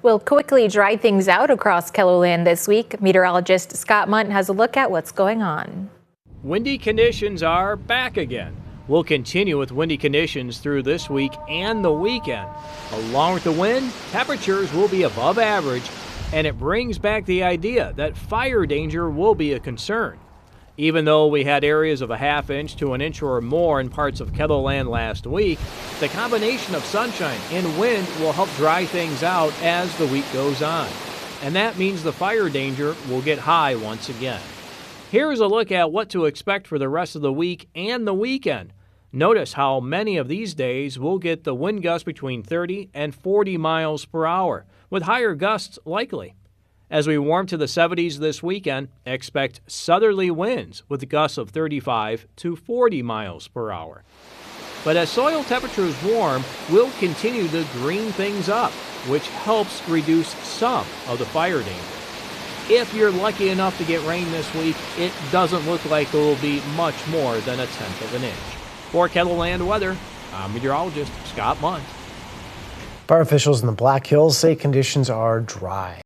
We'll quickly dry things out across KELOLAND this week. Meteorologist Scott Munt has a look at what's going on. Windy conditions are back again. We'll continue with windy conditions through this week and the weekend. Along with the wind, temperatures will be above average, and it brings back the idea that fire danger will be a concern. Even though we had areas of a ½ inch to an inch or more in parts of KELOLAND last week, the combination of sunshine and wind will help dry things out as the week goes on. And that means the fire danger will get high once again. Here's a look at what to expect for the rest of the week and the weekend. Notice how many of these days will get the wind gusts between 30 and 40 miles per hour, with higher gusts likely. As we warm to the 70s this weekend, expect southerly winds with gusts of 35 to 40 miles per hour. But as soil temperatures warm, we'll continue to green things up, which helps reduce some of the fire danger. If you're lucky enough to get rain this week, it doesn't look like it will be much more than 1/10 of an inch. For KELOLAND weather, I'm meteorologist Scott Munt. Fire officials in the Black Hills say conditions are dry.